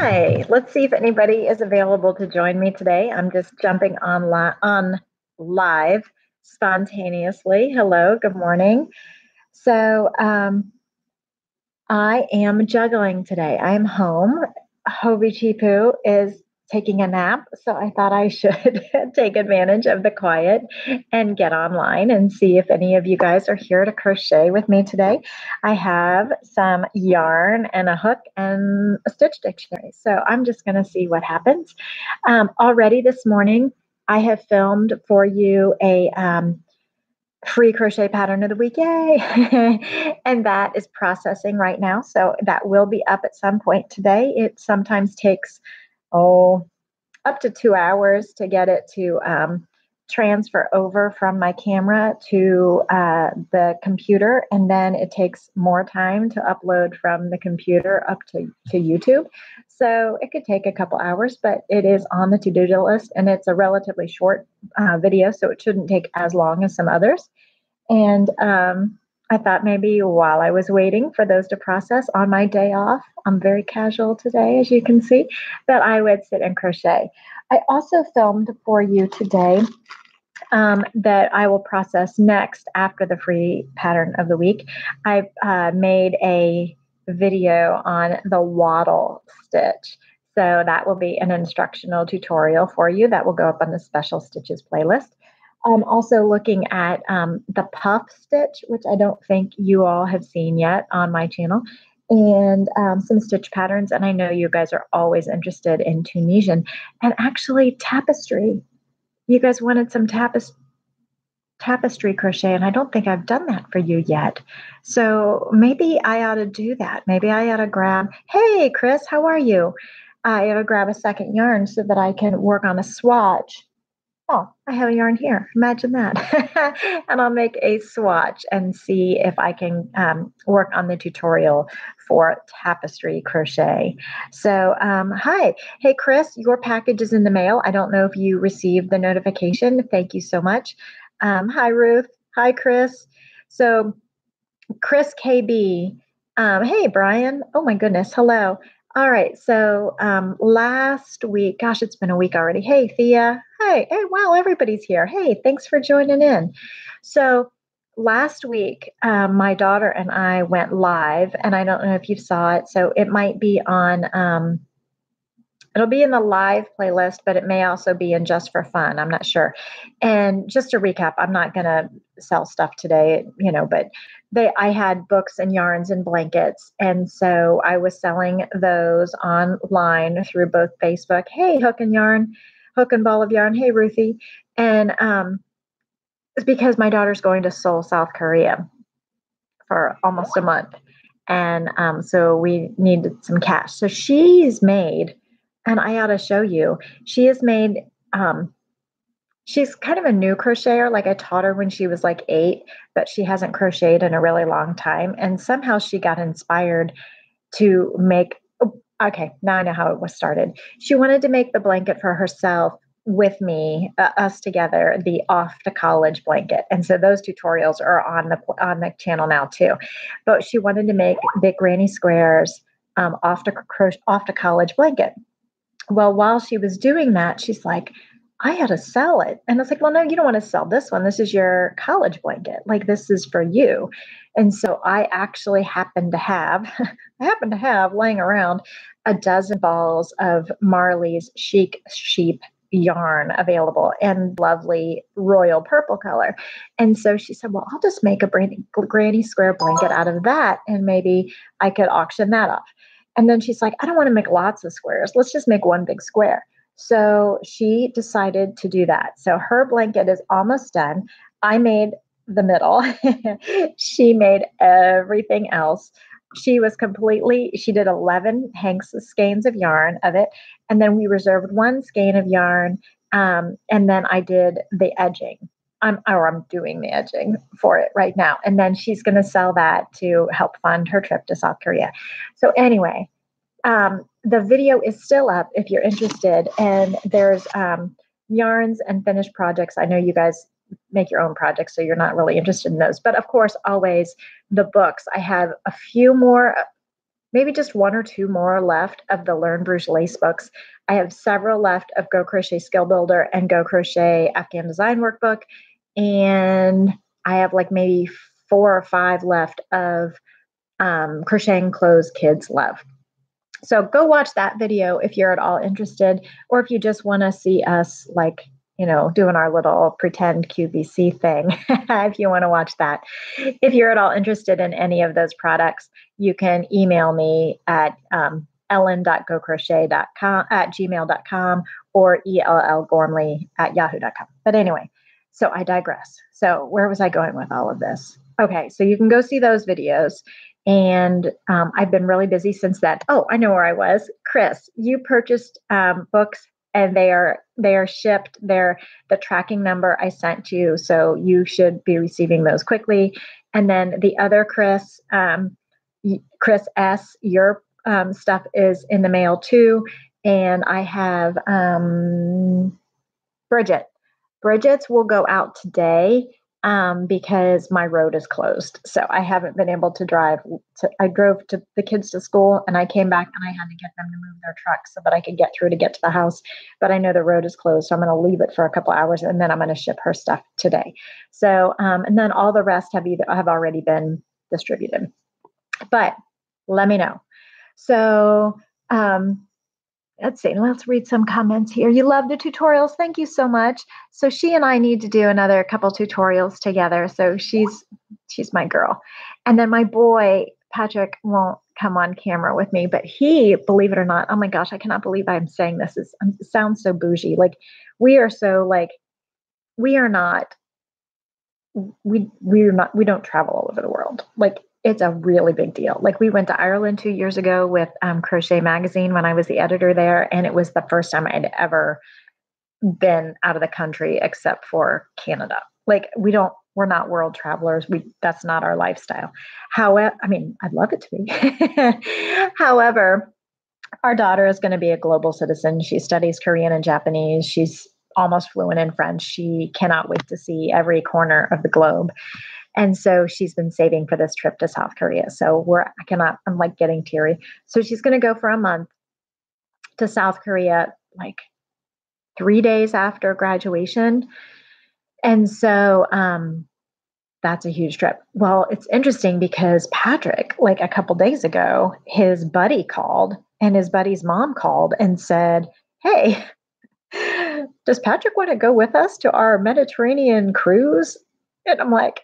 Hi, let's see if anybody is available to join me today. I'm just jumping on live spontaneously. Hello, good morning. So, I am juggling today. I am home. Hobie Chipu is taking a nap, so I thought I should take advantage of the quiet and get online and see if any of you guys are here to crochet with me today. I have some yarn and a hook and a stitch dictionary, so I'm just going to see what happens. Already this morning, I have filmed for you a free crochet pattern of the week. Yay. And that is processing right now. So that will be up at some point today. It sometimes takes, up to 2 hours to get it to transfer over from my camera to the computer. And then it takes more time to upload from the computer up to YouTube. So it could take a couple hours, but it is on the to-do list, and it's a relatively short video, so it shouldn't take as long as some others. And I thought maybe while I was waiting for those to process on my day off, I'm very casual today, as you can see, that I would sit and crochet. I also filmed for you today that I will process next after the free pattern of the week. I made a video on the waddle stitch. So that will be an instructional tutorial for you that will go up on the special stitches playlist. I'm also looking at the puff stitch, which I don't think you all have seen yet on my channel, and some stitch patterns. And I know you guys are always interested in Tunisian and actually tapestry. You guys wanted some tapestry crochet, and I don't think I've done that for you yet. So maybe I ought to do that. Maybe I ought to grab, hey, Chris, how are you? I ought to grab a second yarn so that I can work on a swatch. Oh, I have a yarn here. Imagine that. And I'll make a swatch and see if I can work on the tutorial for tapestry crochet. So, hi. Hey, Chris, your package is in the mail. I don't know if you received the notification. Thank you so much. Hi, Ruth. Hi, Chris. So, Chris KB. Hey, Brian. Oh, my goodness. Hello. All right. So last week, gosh, it's been a week already. Hey, Thea. Hey, wow, everybody's here. Hey, thanks for joining in. So last week, my daughter and I went live, and I don't know if you saw it. So it might be on, it'll be in the live playlist, but it may also be in Just for Fun. I'm not sure. And just to recap, I'm not going to sell stuff today, but I had books and yarns and blankets. And so I was selling those online through both Facebook. Hey, Hook and Ball of Yarn. Hey, Ruthie. And it's because my daughter's going to Seoul, South Korea for almost a month. And so we needed some cash. So she's made, and I ought to show you, she has made, she's kind of a new crocheter. Like I taught her when she was like 8, but she hasn't crocheted in a really long time. And somehow she got inspired to make, okay, now I know how it was started. She wanted to make the blanket for herself with me, us together, the off to college blanket. And so those tutorials are on the channel now too. But she wanted to make big granny squares off to college blanket. Well, while she was doing that, she's like, I had to sell it. And I was like, well, no, you don't want to sell this one. This is your college blanket. Like, this is for you. And so I actually happen to have laying around a dozen balls of Marley's Chic Sheep yarn available and lovely royal purple color. And so she said, well, I'll just make a granny square blanket out of that, and maybe I could auction that off. And then she's like, I don't want to make lots of squares. Let's just make one big square. So she decided to do that. So her blanket is almost done. I made the middle. She made everything else. She did 11 skeins of yarn of it. And then we reserved one skein of yarn. And then I did the edging. I'm doing the edging for it right now. And then she's going to sell that to help fund her trip to South Korea. So anyway, the video is still up if you're interested. And there's yarns and finished projects. I know you guys make your own projects, so you're not really interested in those. But of course, always the books. I have a few more maybe just one or two more left of the Learn Bruges Lace books. I have several left of Go Crochet Skill Builder and Go Crochet Afghan Design Workbook. And I have like maybe 4 or 5 left of Crocheting Clothes Kids Love. So go watch that video if you're at all interested, or if you just want to see us like, doing our little pretend QVC thing, if you want to watch that. If you're at all interested in any of those products, you can email me at ellen.gocrochet.com@gmail.com or ellgormley@yahoo.com. But anyway, so I digress. So where was I going with all of this? Okay, so you can go see those videos. And I've been really busy since then. Oh, I know where I was. Chris, you purchased books and they are shipped. They're the tracking number I sent you, so you should be receiving those quickly. And then the other Chris, Chris S, your stuff is in the mail too. And I have Bridget. Bridget's will go out today. Because my road is closed. So I haven't been able to drive. I drove the kids to school and I came back and I had to get them to move their truck so that I could get through to get to the house. But I know the road is closed. So I'm going to leave it for a couple of hours and then I'm going to ship her stuff today. So, and then all the rest have already been distributed. But let me know. So, let's see. Let's read some comments here. You love the tutorials. Thank you so much. So she and I need to do another couple tutorials together. So she's my girl. And then my boy, Patrick, won't come on camera with me, but he, believe it or not, oh my gosh, I cannot believe I'm saying this. It sounds so bougie. Like we don't travel all over the world. Like it's a really big deal. Like we went to Ireland 2 years ago with Crochet Magazine when I was the editor there. And it was the first time I'd ever been out of the country except for Canada. Like we're not world travelers. That's not our lifestyle. However, I mean, I'd love it to be. However, our daughter is going to be a global citizen. She studies Korean and Japanese. She's almost fluent in French. She cannot wait to see every corner of the globe. And so she's been saving for this trip to South Korea. So I'm like getting teary. So she's going to go for a month to South Korea, like 3 days after graduation. And so that's a huge trip. Well, it's interesting because Patrick, like a couple days ago, his buddy called and his buddy's mom called and said, "Hey, does Patrick want to go with us to our Mediterranean cruise?" And I'm like,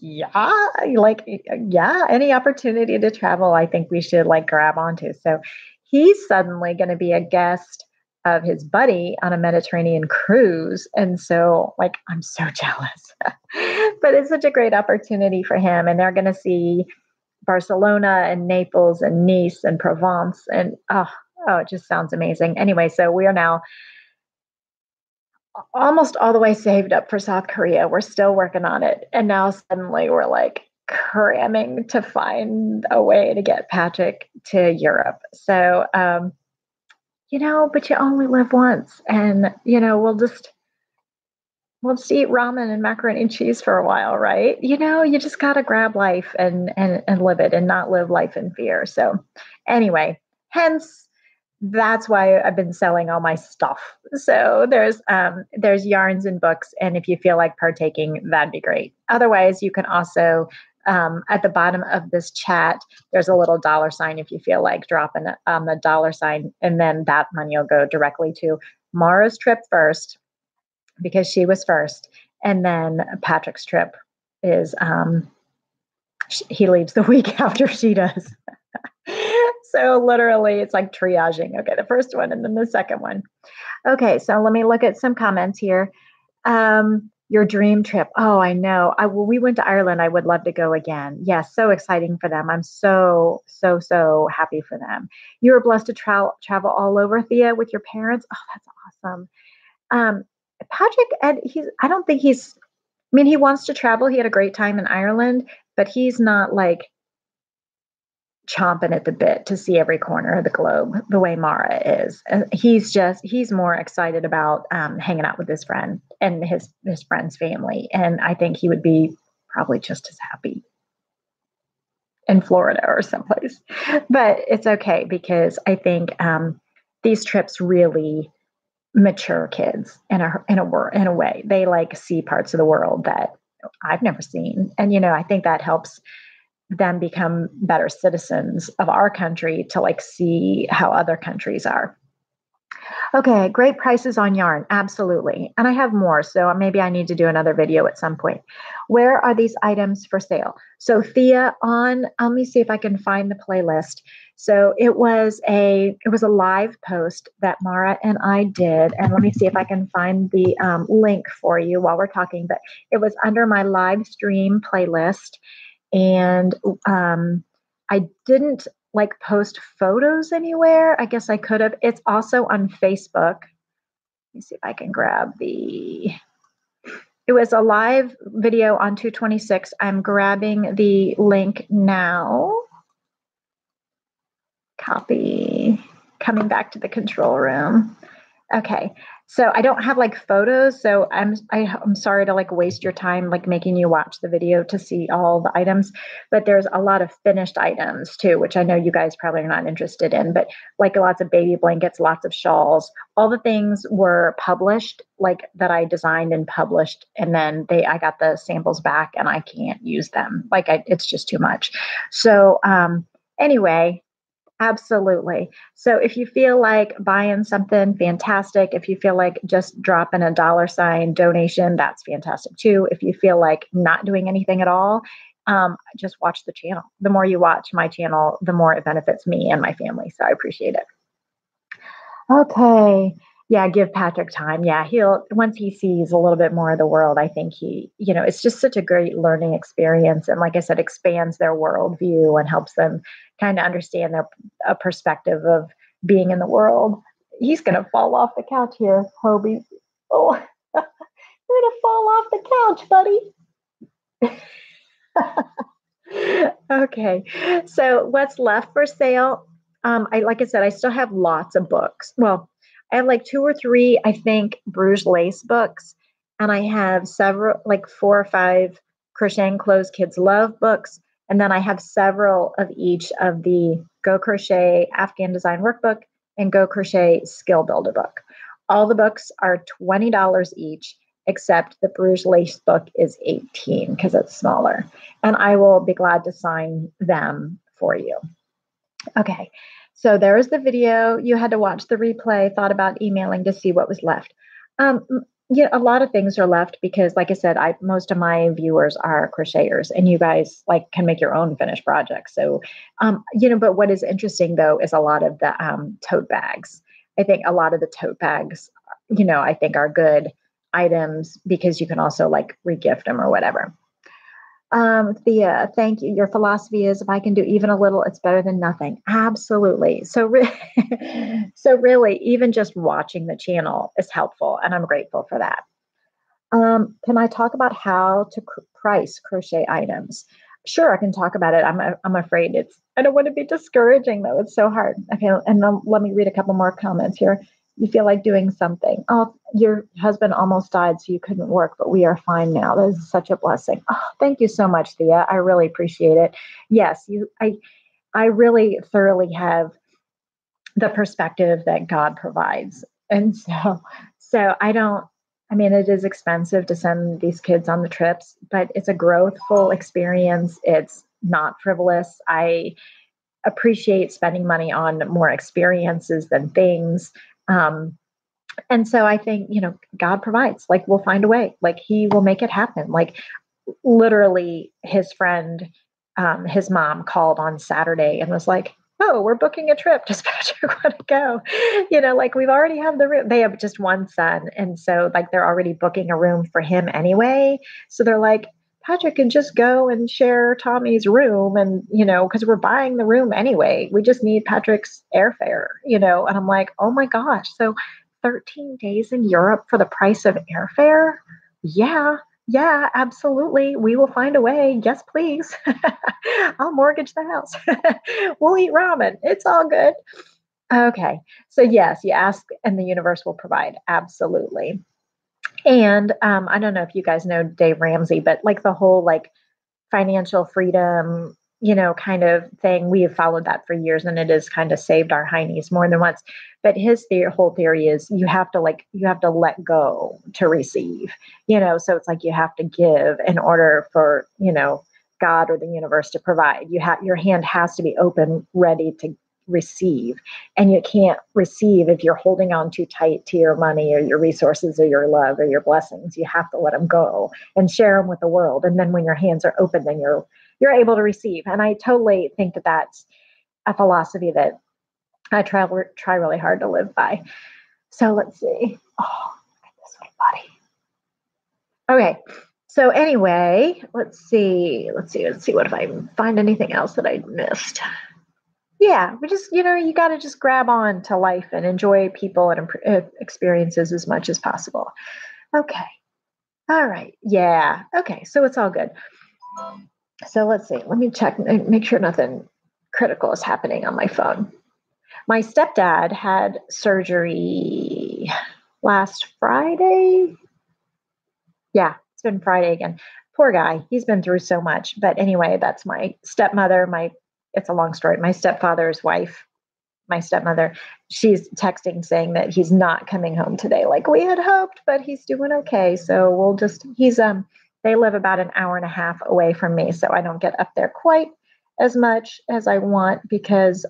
yeah, any opportunity to travel, I think we should like grab onto. So he's suddenly going to be a guest of his buddy on a Mediterranean cruise. And so like, I'm so jealous, but it's such a great opportunity for him. And they're going to see Barcelona and Naples and Nice and Provence. And it just sounds amazing. Anyway, so we are now almost all the way saved up for South Korea. We're still working on it. And now suddenly we're like cramming to find a way to get Patrick to Europe. So, but you only live once and, we'll just eat ramen and macaroni and cheese for a while, right? You just got to grab life and live it and not live life in fear. So anyway, hence, that's why I've been selling all my stuff. So there's yarns and books. And if you feel like partaking, that'd be great. Otherwise, you can also, at the bottom of this chat, there's a little $sign if you feel like dropping the $sign. And then that money will go directly to Mara's trip first because she was first. And then Patrick's trip is, he leaves the week after she does. So literally it's like triaging. Okay, the first one and then the second one. Okay, so let me look at some comments here. Your dream trip. Oh, I know. We went to Ireland. I would love to go again. Yes, so exciting for them. I'm so, so, so happy for them. You were blessed to travel all over, Thea, with your parents. Oh, that's awesome. Patrick, he wants to travel. He had a great time in Ireland, but he's not like chomping at the bit to see every corner of the globe the way Mara is. And he's more excited about hanging out with his friend and his friend's family. And I think he would be probably just as happy. in Florida or someplace. But it's okay because I think these trips really mature kids in a way. They like see parts of the world that I've never seen, and I think that helps them become better citizens of our country to like see how other countries are. Okay, great prices on yarn. Absolutely. And I have more, so maybe I need to do another video at some point. Where are these items for sale? So Thea let me see if I can find the playlist. So it was a live post that Mara and I did, and let me see if I can find the link for you while we're talking. But it was under my live stream playlist, and I didn't like post photos anywhere. I guess I could have. It's also on Facebook. Let me see if I can grab it was a live video on 226. I'm grabbing the link now. Copy. Coming back to the control room. Okay. So I don't have like photos, so I'm sorry to like waste your time like making you watch the video to see all the items, but there's a lot of finished items too, which I know you guys probably are not interested in, but like lots of baby blankets, lots of shawls, all the things were published, like that I designed and published, and then I got the samples back and I can't use them. Like it's just too much. So anyway, absolutely. So if you feel like buying something, fantastic. If you feel like just dropping a $ donation, that's fantastic too. If you feel like not doing anything at all, just watch the channel. The more you watch my channel, the more it benefits me and my family. So I appreciate it. Okay. Yeah, give Patrick time. Yeah, once he sees a little bit more of the world, I think it's just such a great learning experience. And like I said, expands their worldview and helps them kind of understand a perspective of being in the world. He's going to fall off the couch here, Hobie. Oh, you're going to fall off the couch, buddy. Okay. So what's left for sale? Like I said, I still have lots of books. Well, I have like 2 or 3, I think, Bruges lace books. And I have several, like 4 or 5 Crocheting Clothes Kids Love books. And then I have several of each of the Go Crochet Afghan Design Workbook and Go Crochet Skill Builder book. All the books are $20 each, except the Bruges lace book is $18 because it's smaller. And I will be glad to sign them for you. Okay. So there's the video. You had to watch the replay, thought about emailing to see what was left. Yeah, a lot of things are left because, like I said, most of my viewers are crocheters, and you guys like can make your own finished projects. So, but what is interesting though is a lot of the tote bags. I think a lot of the tote bags, I think are good items because you can also like regift them or whatever. Thea, thank you. Your philosophy is if I can do even a little, it's better than nothing. Absolutely. So really, even just watching the channel is helpful, and I'm grateful for that. Can I talk about how to price crochet items? Sure, I can talk about it. I'm afraid I don't want to be discouraging though. It's so hard. Okay, and then let me read a couple more comments here. You feel like doing something. Oh, your husband almost died, so you couldn't work, but we are fine now. That is such a blessing. Oh, thank you so much, Thea. I really appreciate it. Yes, I really thoroughly have the perspective that God provides. And so it is expensive to send these kids on the trips, but it's a growthful experience. It's not frivolous. I appreciate spending money on more experiences than things. And so I think, God provides, like we'll find a way, like he will make it happen. Like literally his friend, his mom called on Saturday and was like, oh, we're booking a trip. Does Patrick want to go? Like we already have the room. They have just one son. And so like they're already booking a room for him anyway. So they're like, Patrick can just go and share Tommy's room and, because we're buying the room anyway. We just need Patrick's airfare, and I'm like, oh my gosh. So 13 days in Europe for the price of airfare? Yeah, absolutely. We will find a way. Yes, please. I'll mortgage the house. We'll eat ramen. It's all good. Okay. So yes, you ask and the universe will provide. Absolutely. And I don't know if you guys know Dave Ramsey, but like the whole like financial freedom kind of thing. We have followed that for years, and it has kind of saved our heinies more than once. But his whole theory is you have to let go to receive, so it's like you have to give in order for, God or the universe to provide. Your hand has to be open, ready to receive. And you can't receive if you're holding on too tight to your money or your resources or your love or your blessings. You have to let them go and share them with the world. And then when your hands are open, then you're able to receive. And I totally think that that's a philosophy that I try really hard to live by. So let's see. Oh, look at this one, buddy. Okay. So anyway, let's see what if I find anything else that I missed. Yeah, we just, you got to just grab on to life and enjoy people and experiences as much as possible. Okay. All right. Yeah. Okay. So it's all good. So let's see. Let me check, make sure nothing critical is happening on my phone. My stepdad had surgery last Friday. Yeah, it's been Friday again. Poor guy. He's been through so much. But anyway, that's my stepmother. It's a long story. My stepfather's wife, my stepmother, she's texting saying that he's not coming home today like we had hoped, but he's doing okay. So they live about an hour and a half away from me. So I don't get up there quite as much as I want because,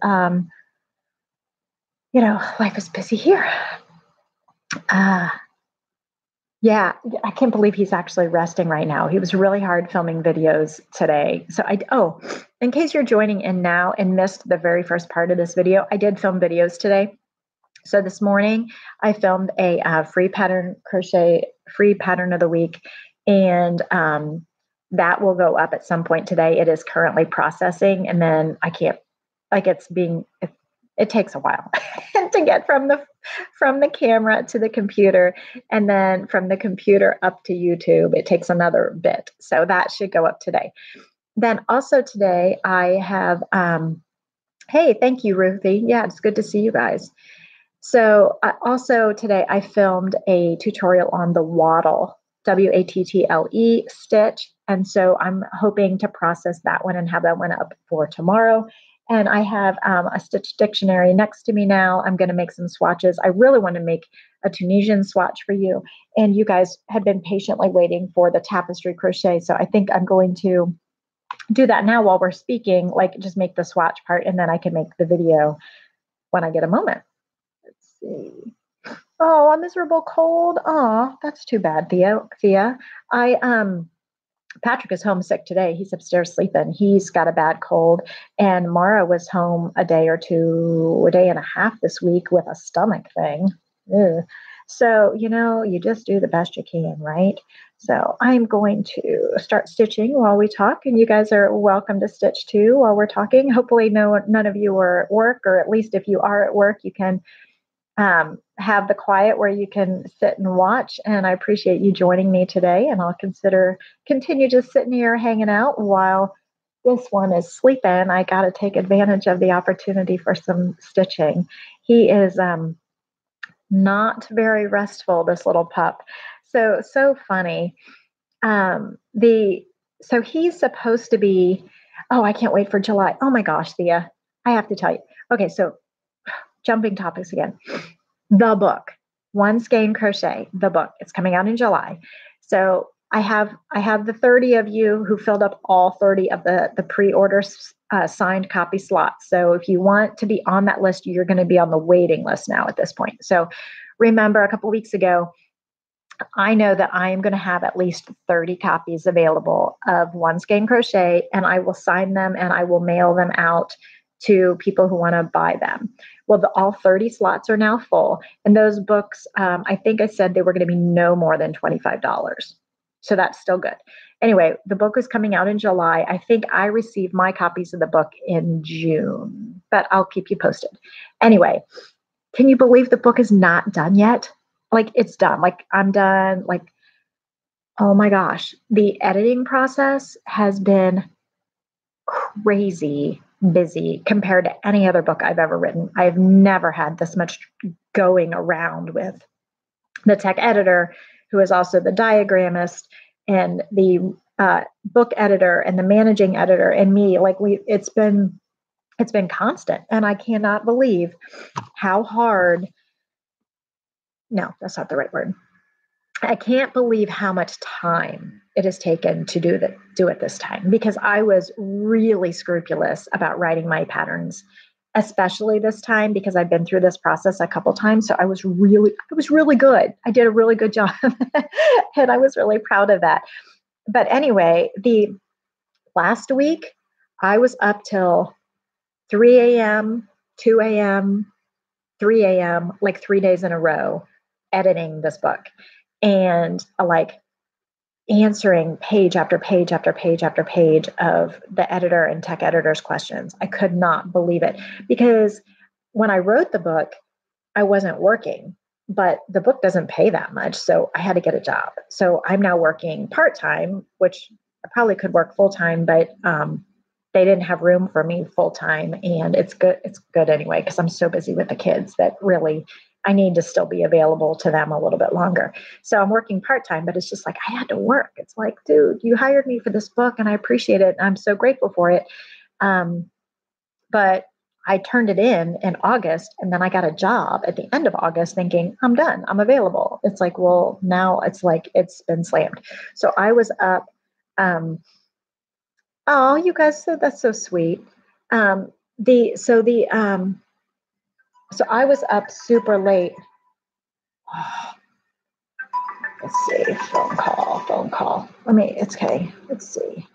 life is busy here. Yeah, I can't believe he's actually resting right now. He was really hard filming videos today. So in case you're joining in now and missed the very first part of this video, I did film videos today. So this morning I filmed a free pattern of the week, and that will go up at some point today. It is currently processing, and then it takes a while to get from the camera to the computer, and then from the computer up to YouTube. It takes another bit. So that should go up today. Then also today I have, hey, thank you, Ruthie. Yeah, it's good to see you guys. So also today I filmed a tutorial on the wattle, WATTLE stitch. And so I'm hoping to process that one and have that one up for tomorrow. And I have a stitch dictionary next to me now. I'm going to make some swatches. I really want to make a Tunisian swatch for you. And you guys have been patiently waiting for the tapestry crochet. So I think I'm going to do that now while we're speaking, like just make the swatch part, and then I can make the video when I get a moment. Let's see. Oh, a miserable cold. Oh, that's too bad, Thea. Patrick is homesick today. He's upstairs sleeping. He's got a bad cold. And Mara was home a day and a half this week with a stomach thing. Ugh. So, you just do the best you can, right? So I'm going to start stitching while we talk, and you guys are welcome to stitch too while we're talking. Hopefully none of you are at work, or at least if you are at work, you can have the quiet where you can sit and watch. And I appreciate you joining me today, and I'll continue just sitting here hanging out while this one is sleeping. I got to take advantage of the opportunity for some stitching. He is not very restful, this little pup. So funny. So he's supposed to be, I can't wait for July. Oh my gosh, Thea, I have to tell you. Okay, so jumping topics again. The book, One Skein Crochet, the book. It's coming out in July. So I have the 30 of you who filled up all 30 of the pre-order signed copy slots. So if you want to be on that list, you're going to be on the waiting list now at this point. So remember, a couple of weeks ago, I know that I am going to have at least 30 copies available of One Skein Crochet, and I will sign them and I will mail them out to people who want to buy them. Well, all 30 slots are now full, and those books, I think I said they were going to be no more than $25. So that's still good. Anyway, the book is coming out in July. I think I received my copies of the book in June, but I'll keep you posted. Anyway, can you believe the book is not done yet? Like, it's done. Like, I'm done. Like, oh my gosh. The editing process has been crazy busy compared to any other book I've ever written. I've never had this much going around with the tech editor, who is also the diagrammist, and the book editor and the managing editor and me, like it's been constant. And I cannot believe how hard, no, that's not the right word. I can't believe how much time it has taken to do it this time, because I was really scrupulous about writing my patterns, especially this time because I've been through this process a couple times. So I was really good. I did a really good job and I was really proud of that. But anyway, the last week I was up till 3 a.m., 2 a.m., 3 a.m., like 3 days in a row, editing this book and like answering page after page after page after page of the editor and tech editor's questions. I could not believe it, because when I wrote the book, I wasn't working, but the book doesn't pay that much. So I had to get a job. So I'm now working part-time, which I probably could work full-time, but they didn't have room for me full-time. And it's good. It's good anyway, because I'm so busy with the kids that really I need to still be available to them a little bit longer. So I'm working part-time, but it's just like, I had to work. It's like, dude, you hired me for this book and I appreciate it. And I'm so grateful for it. But I turned it in August, and then I got a job at the end of August thinking, I'm done, I'm available. It's like, well, now it's like, it's been slammed. So I was up, oh, you guys, that's so sweet. So I was up super late. Oh, let's see, phone call. It's okay. Let's see.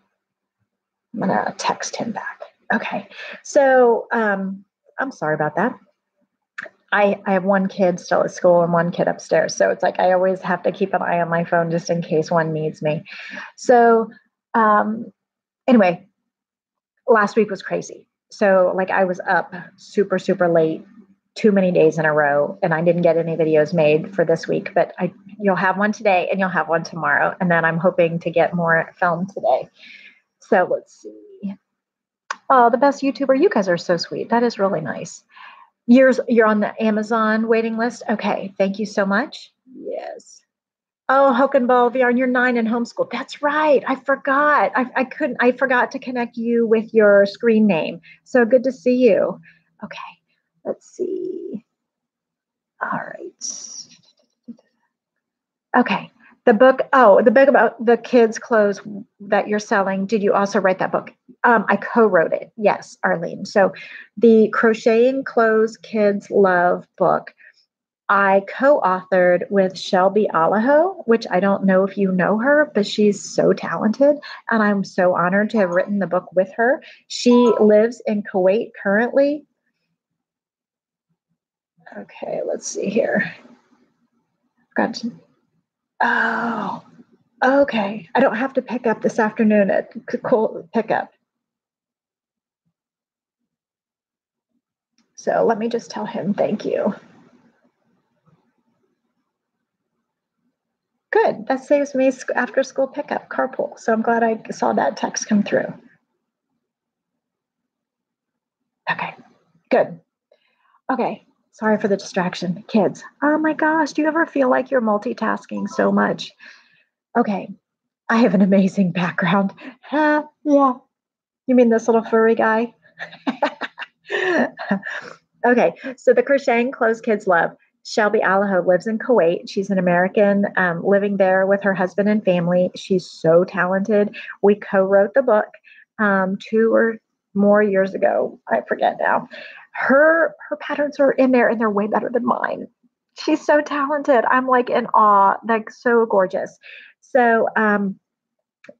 I'm going to text him back. Okay. So, I'm sorry about that. I have one kid still at school and one kid upstairs. So it's like, I always have to keep an eye on my phone just in case one needs me. So, anyway, last week was crazy. So like I was up super, super late, too many days in a row, and I didn't get any videos made for this week, but you'll have one today and you'll have one tomorrow. And then I'm hoping to get more filmed today. So let's see. Oh, the best YouTuber. You guys are so sweet. That is really nice. You're on the Amazon waiting list. Okay. Thank you so much. Yes. Oh, Hokenball VR, you're 9 in homeschool. That's right. I forgot. I forgot to connect you with your screen name. So good to see you. Okay. Let's see. All right. Okay. The book about the kids' clothes that you're selling. Did you also write that book? I co-wrote it. Yes, Arlene. So the Crocheting Clothes Kids Love book, I co-authored with Shelby Allaho, which I don't know if you know her, but she's so talented. And I'm so honored to have written the book with her. She lives in Kuwait currently. Okay, let's see here. Got to, oh, okay. I don't have to pick up this afternoon at cool pickup. So let me just tell him thank you. Good. That saves me after school pickup carpool. So I'm glad I saw that text come through. Okay, good. Okay. Sorry for the distraction. Kids. Oh my gosh. Do you ever feel like you're multitasking so much? Okay. I have an amazing background. Yeah. You mean this little furry guy? Okay. So the Crocheting Clothes Kids Love. Shelby Allaho lives in Kuwait. She's an American living there with her husband and family. She's so talented. We co-wrote the book 2 or more years ago. I forget now. Her patterns are in there and they're way better than mine. She's so talented. I'm like in awe, like so gorgeous. So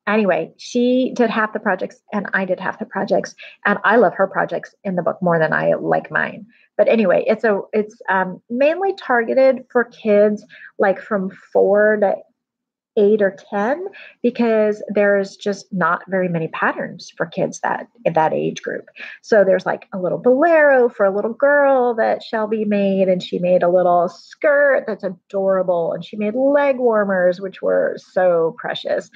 anyway, she did half the projects and I did half the projects, and I love her projects in the book more than I like mine. But anyway, it's mainly targeted for kids like from 4 to 8 or 10, because there's just not very many patterns for kids that age group. So there's like a little bolero for a little girl that Shelby made, and she made a little skirt that's adorable, and she made leg warmers, which were so precious.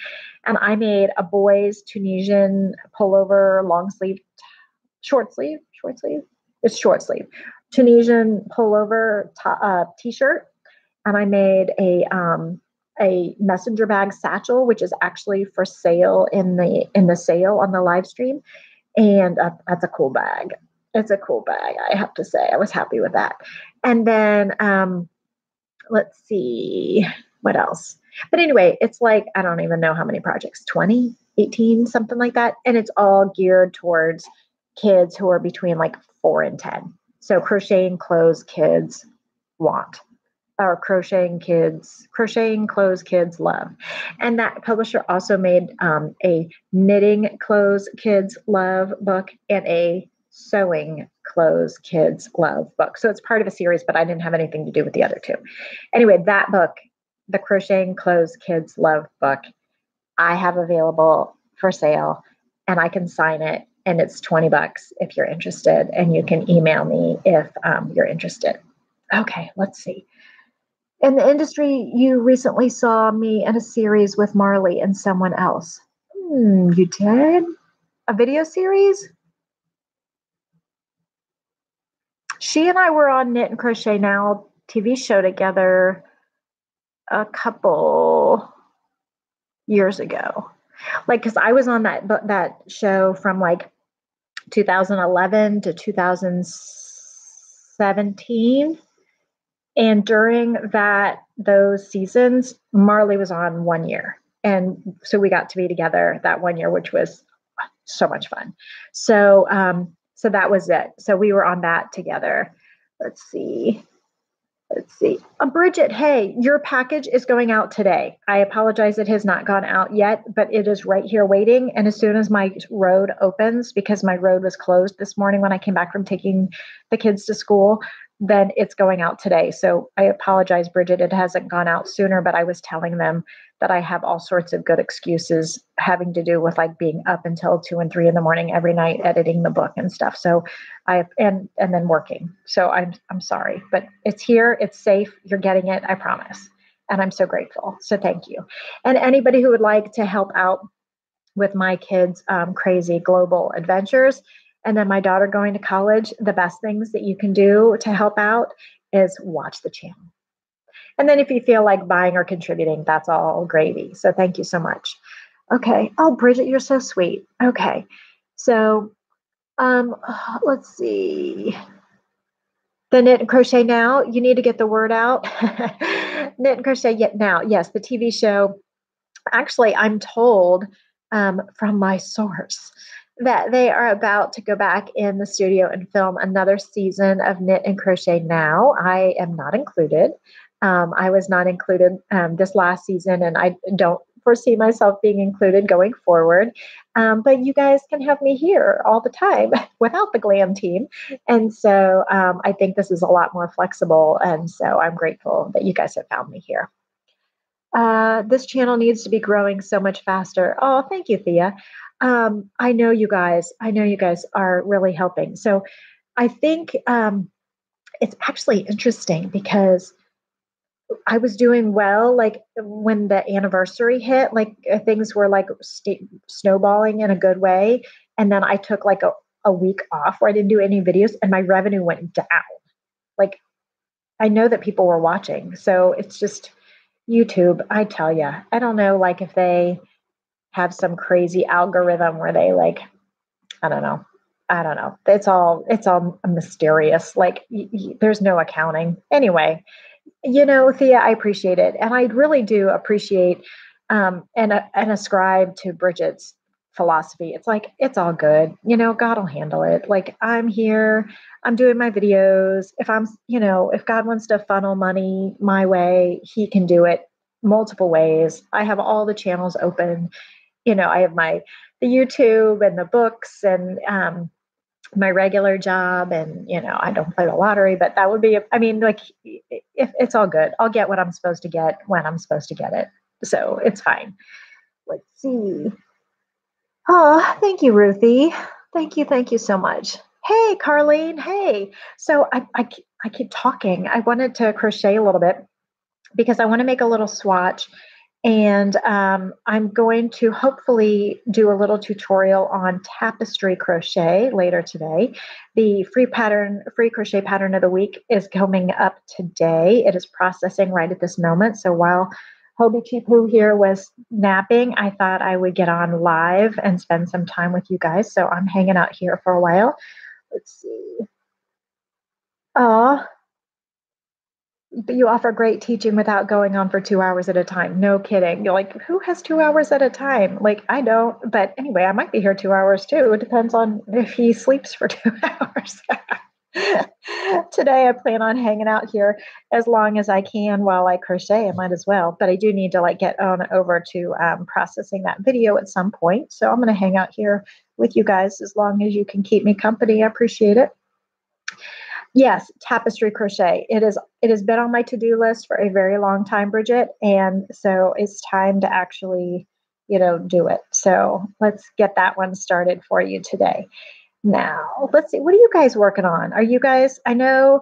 And I made a boy's Tunisian pullover, long sleeve, short sleeve. It's short sleeve Tunisian pullover t-shirt, and I made a messenger bag satchel, which is actually for sale in the sale on the live stream. And that's a cool bag. It's a cool bag, I have to say. I was happy with that. And then let's see what else. But anyway, it's like, I don't even know how many projects, 20, 18, something like that. And it's all geared towards kids who are between like 4 and 10. So crocheting clothes kids want, or crocheting clothes kids love. And that publisher also made a knitting clothes kids love book and a sewing clothes kids love book. So it's part of a series, but I didn't have anything to do with the other two. Anyway, that book, the crocheting clothes kids love book, I have available for sale, and I can sign it, and it's $20 if you're interested, and you can email me if you're interested. Okay, let's see. In the industry, you recently saw me in a series with Marley and someone else. You did? A video series? She and I were on Knit and Crochet Now TV show together a couple years ago. Like, because I was on that show from like 2011 to 2017. And during those seasons, Marley was on 1 year. And so we got to be together that 1 year, which was so much fun. So that was it. So we were on that together. Let's see. Bridget, hey, your package is going out today. I apologize, it has not gone out yet, but it is right here waiting. And as soon as my road opens, because my road was closed this morning when I came back from taking the kids to school, then it's going out today. So I apologize, Bridget, it hasn't gone out sooner, but I was telling them that I have all sorts of good excuses having to do with like being up until 2 and 3 in the morning every night, editing the book and stuff. So and then working. So I'm sorry, but it's here. It's safe. You're getting it. I promise. And I'm so grateful. So thank you. And anybody who would like to help out with my kids' crazy global adventures, and then my daughter going to college, the best things that you can do to help out is watch the channel. And then if you feel like buying or contributing, that's all gravy. So thank you so much. Okay. Oh, Bridget, you're so sweet. Okay. So let's see. The Knit and Crochet Now, you need to get the word out. Knit and Crochet Now. Yes, the TV show. Actually, I'm told from my source that they are about to go back in the studio and film another season of Knit and Crochet Now. I am not included. I was not included this last season, and I don't foresee myself being included going forward. But you guys can have me here all the time without the glam team. And so I think this is a lot more flexible. And so I'm grateful that you guys have found me here. This channel needs to be growing so much faster. Oh, thank you, Thea. I know you guys are really helping. So I think it's actually interesting because I was doing well, like when the anniversary hit, like things were like snowballing in a good way. And then I took like a week off where I didn't do any videos and my revenue went down. Like I know that people were watching. So it's just YouTube. I tell you, I don't know, like if they have some crazy algorithm where they like, I don't know. It's all mysterious. Like there's no accounting. Anyway, Thea, I appreciate it. And I really do appreciate and ascribe to Bridget's philosophy. It's like, it's all good. God will handle it. Like I'm here, I'm doing my videos. If God wants to funnel money my way, he can do it multiple ways. I have all the channels open. I have the YouTube and the books and my regular job, and I don't play the lottery, but that would be, if it's all good, I'll get what I'm supposed to get when I'm supposed to get it. So it's fine. Let's see. Oh, thank you, Ruthie. Thank you so much. Hey, Carlene. Hey. So I keep talking. I wanted to crochet a little bit because I want to make a little swatch. And I'm going to hopefully do a little tutorial on tapestry crochet later today. The free crochet pattern of the week is coming up today. It is processing right at this moment. So while Hobie Chipu here was napping. I thought I would get on live and spend some time with you guys. So I'm hanging out here for a while. Let's see. Oh, but you offer great teaching without going on for 2 hours at a time. No kidding. You're like, who has 2 hours at a time? Like, I don't. But anyway, I might be here 2 hours too. It depends on if he sleeps for 2 hours. Today, I plan on hanging out here as long as I can while I crochet. I might as well. But I do need to like get on over to processing that video at some point. So I'm going to hang out here with you guys as long as you can keep me company. I appreciate it. Yes, tapestry crochet. It has been on my to-do list for a very long time, Bridget, and so it's time to actually, do it. So let's get that one started for you today. Now, let's see. What are you guys working on? Are you guys, I know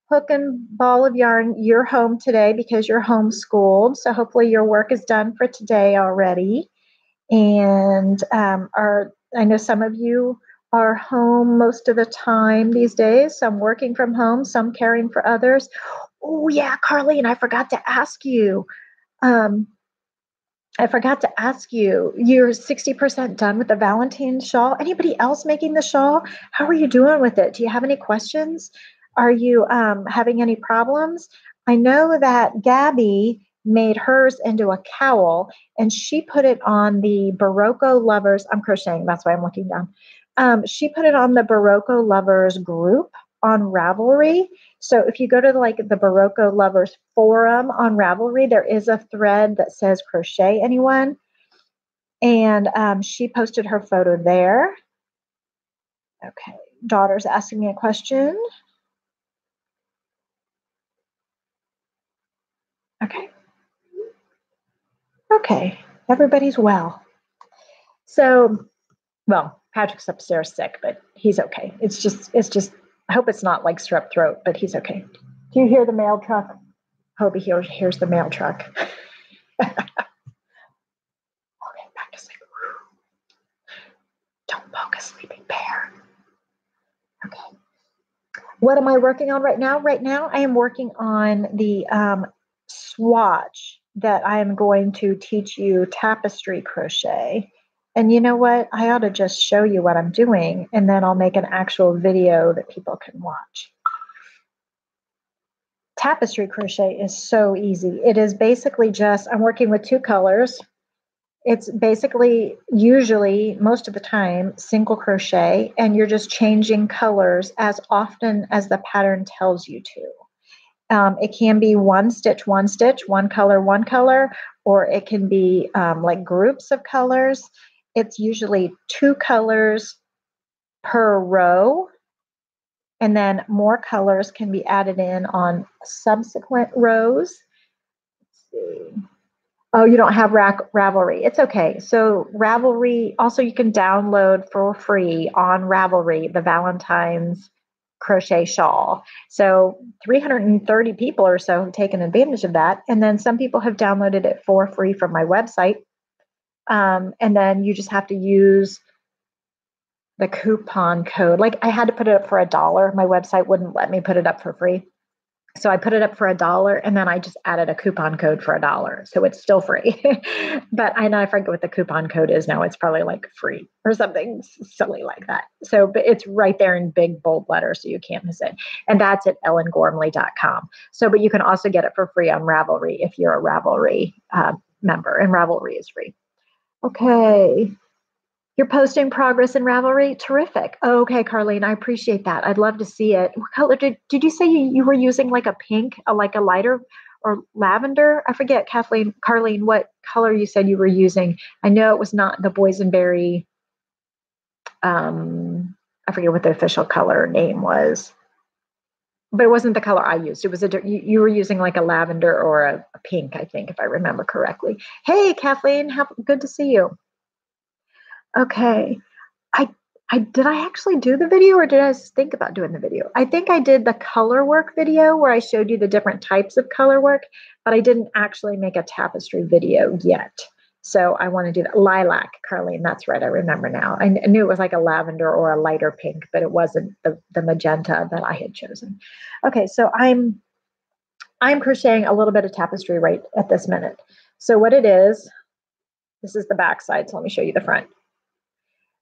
Hook and Ball of Yarn, you're home today because you're homeschooled. So hopefully your work is done for today already. And I know some of you are home most of the time these days, some working from home, some caring for others. Oh, yeah, Carlene, I forgot to ask you. You're 60% done with the Valentine shawl. Anybody else making the shawl? How are you doing with it? Do you have any questions? Are you having any problems? I know that Gabby made hers into a cowl and she put it on the Barocco Lovers. I'm crocheting, that's why I'm looking down. She put it on the Barocco Lovers group on Ravelry. So if you go to like the Barocco Lovers forum on Ravelry, there is a thread that says crochet anyone. And she posted her photo there. Okay, daughter's asking me a question. Okay, everybody's well. So, well, Patrick's upstairs sick, but he's okay. It's just, I hope it's not like strep throat, but he's okay. Do you hear the mail truck? Hobie here's the mail truck. Okay, back to sleep. Don't poke a sleeping bear. Okay. What am I working on right now? Right now, I am working on the swatch that I am going to teach you tapestry crochet. And you know what? I ought to just show you what I'm doing, and then I'll make an actual video that people can watch. Tapestry crochet is so easy. It is basically just, I'm working with two colors. It's basically, usually, most of the time, single crochet, and you're just changing colors as often as the pattern tells you to. It can be one stitch, one color, or it can be like groups of colors. It's usually two colors per row, and then more colors can be added in on subsequent rows. Let's see. Oh, you don't have Ravelry. It's okay. So Ravelry, also you can download for free on Ravelry the Valentine's crochet shawl. So 330 people or so have taken advantage of that. And then some people have downloaded it for free from my website. And then you just have to use the coupon code. Like I had to put it up for $1. My website wouldn't let me put it up for free. So I put it up for $1 and then I just added a coupon code for $1. So it's still free. But I know I forget what the coupon code is now. It's probably like free or something silly like that. So, but it's right there in big bold letters so you can't miss it. And that's at ellengormley.com. So, but you can also get it for free on Ravelry if you're a Ravelry member, and Ravelry is free. Okay. You're posting progress in Ravelry? Terrific. Okay, Carlene, I appreciate that. I'd love to see it. What color did you say you were using like a pink, like a lighter or lavender? I forget, Carlene, what color you said you were using. I know it was not the boysenberry. I forget what the official color name was, but it wasn't the color I used. It was you were using like a lavender or a pink, I think, if I remember correctly. Hey, Kathleen, good to see you. Okay. Did I actually do the video or did I just think about doing the video? I think I did the color work video where I showed you the different types of color work, but I didn't actually make a tapestry video yet. So I want to do that. Lilac, Carlene, that's right. I remember now. I knew it was like a lavender or a lighter pink, but it wasn't the magenta that I had chosen. Okay, so I'm crocheting a little bit of tapestry right at this minute. So what it is, this is the back side, so let me show you the front.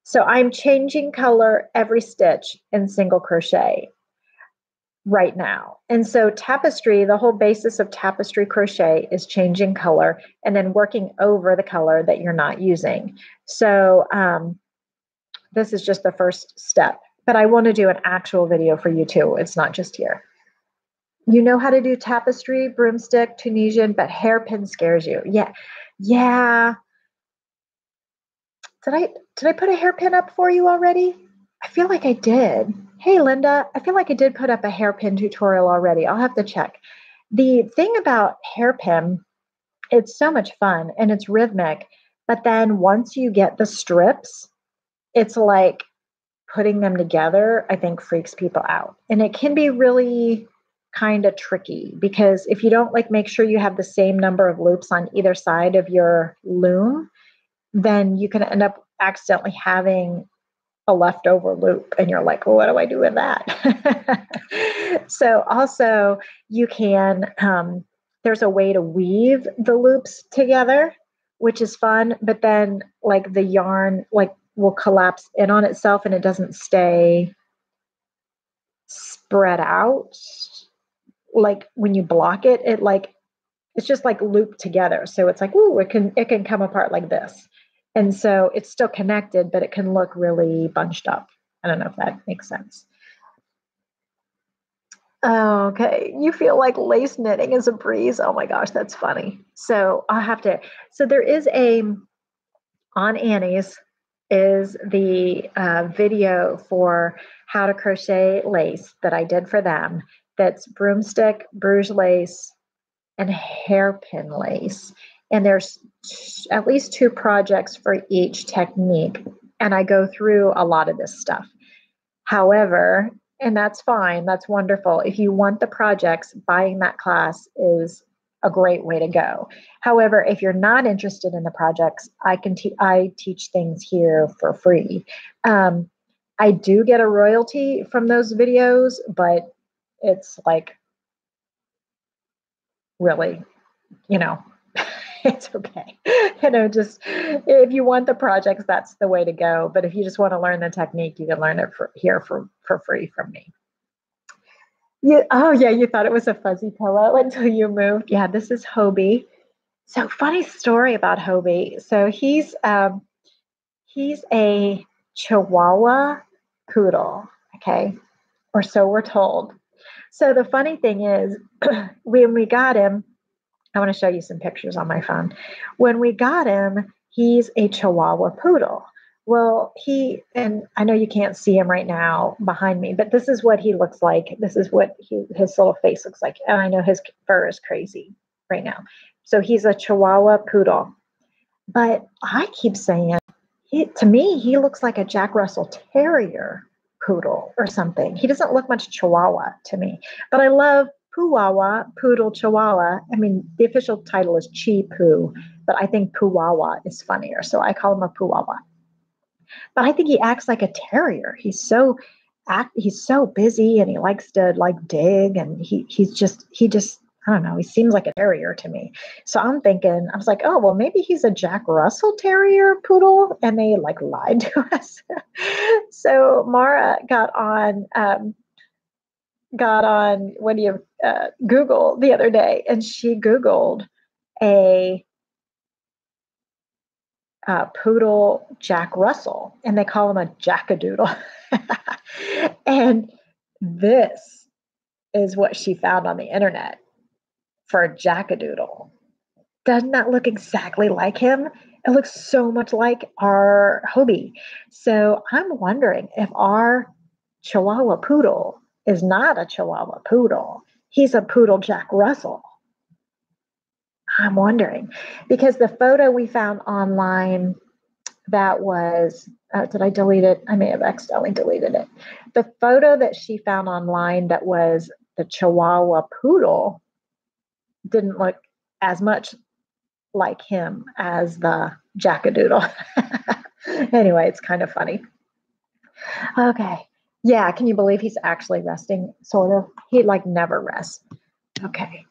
So I'm changing color every stitch in single crochet right now. And so tapestry, the whole basis of tapestry crochet is changing color and then working over the color that you're not using. So this is just the first step, but I want to do an actual video for you too. It's not just here. You know how to do tapestry, broomstick, Tunisian, but hairpin scares you. Yeah. Yeah. Did I put a hairpin up for you already? I feel like I did. Hey, Linda, I feel like I did put up a hairpin tutorial already. I'll have to check. The thing about hairpin, it's so much fun and it's rhythmic, but then once you get the strips, it's like putting them together, I think freaks people out. And it can be really kind of tricky because if you don't like make sure you have the same number of loops on either side of your loom, then you can end up accidentally having a leftover loop and you're like, well, what do I do with that? So also you can, there's a way to weave the loops together, which is fun, but then like the yarn like will collapse in on itself and it doesn't stay spread out. Like when you block it, it's just like looped together. So it's like, ooh, it can come apart like this. And so it's still connected, but it can look really bunched up. I don't know if that makes sense. Okay, you feel like lace knitting is a breeze. Oh my gosh, that's funny. So there is on Annie's is the video for how to crochet lace that I did for them. That's broomstick, Bruges lace, and hairpin lace. And there's at least 2 projects for each technique. And I go through a lot of this stuff. However, and that's fine, that's wonderful. If you want the projects, buying that class is a great way to go. However, if you're not interested in the projects, I teach things here for free. I do get a royalty from those videos, but it's like really, it's okay. Just if you want the projects, that's the way to go. But if you just want to learn the technique, you can learn it for free from me. You thought it was a fuzzy pillow until you moved. Yeah, this is Hobie. So funny story about Hobie. So he's a Chihuahua poodle, okay? Or so we're told. So the funny thing is, when we got him, I want to show you some pictures on my phone. When we got him, he's a Chihuahua poodle. Well, and I know you can't see him right now behind me, but this is what he looks like. This is what his little face looks like. And I know his fur is crazy right now. So he's a Chihuahua poodle. But I keep saying, to me, he looks like a Jack Russell Terrier poodle or something. He doesn't look much Chihuahua to me. But I love Puwawa, Poodle Chihuahua. I mean, the official title is Chi Poo, but I think Puwawa is funnier. So I call him a Puwawa. But I think he acts like a terrier. He's so busy and he likes to like dig and he just I don't know, he seems like a terrier to me. So I was like, oh well, maybe he's a Jack Russell Terrier poodle and they like lied to us. So Mara got on Google the other day and she Googled a poodle Jack Russell, and they call him a jackadoodle. And this is what she found on the internet for a jackadoodle. Doesn't that look exactly like him? It looks so much like our Hobie. So I'm wondering if our Chihuahua poodle is not a Chihuahua poodle. He's a poodle Jack Russell. I'm wondering because the photo we found online that was, did I delete it? I may have accidentally deleted it. The photo that she found online that was the Chihuahua poodle didn't look as much like him as the jackadoodle. Anyway, it's kind of funny. Okay. Yeah, can you believe he's actually resting? Sort of. He like never rests. Okay.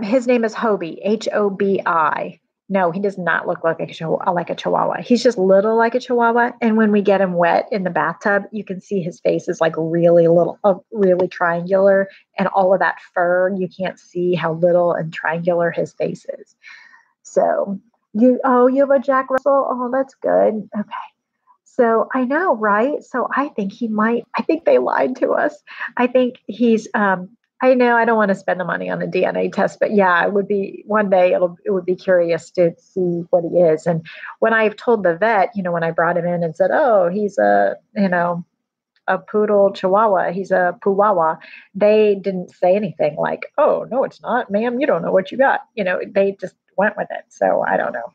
His name is Hobie, Hobi. No, he does not look like like a Chihuahua. He's just little like a Chihuahua. And when we get him wet in the bathtub, you can see his face is like really little, really triangular, and all of that fur. You can't see how little and triangular his face is. So you have a Jack Russell. Oh, that's good. Okay. So I know, right? So I think I think they lied to us. I think I know I don't want to spend the money on a DNA test, but yeah, it would be one day it would be curious to see what he is. And when I've told the vet, when I brought him in and said, oh, he's a poodle chihuahua, he's a puwawa, they didn't say anything like, oh, no, it's not, ma'am, you don't know what you got. They just went with it. So I don't know.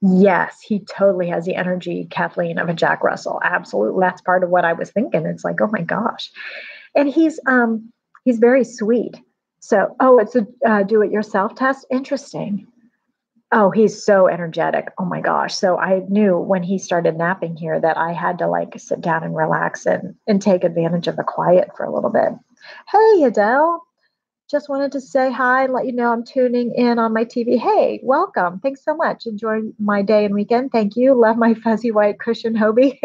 Yes, he totally has the energy, Kathleen, of a Jack Russell. Absolutely. That's part of what I was thinking. It's like, oh my gosh. And he's very sweet. So, oh, it's a do-it-yourself test. Interesting. Oh, he's so energetic. Oh my gosh. So I knew when he started napping here that I had to like sit down and relax and take advantage of the quiet for a little bit. Hey, Adele. Just wanted to say hi, let you know I'm tuning in on my TV. Hey, welcome. Thanks so much. Enjoy my day and weekend. Thank you. Love my fuzzy white cushion, Hobie.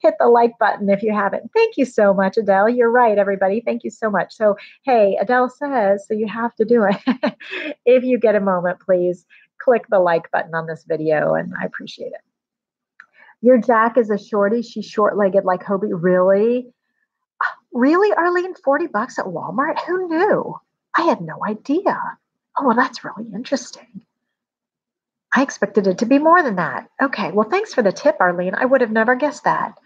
Hit the like button if you haven't. Thank you so much, Adele. You're right, everybody. Thank you so much. So, hey, Adele says, so you have to do it. If you get a moment, please click the like button on this video, and I appreciate it. Your Jack is a shorty. She's short-legged like Hobie. Really? Really, Arlene? $40 at Walmart? Who knew? I had no idea. Oh, well, that's really interesting. I expected it to be more than that. Okay, well, thanks for the tip, Arlene. I would have never guessed that.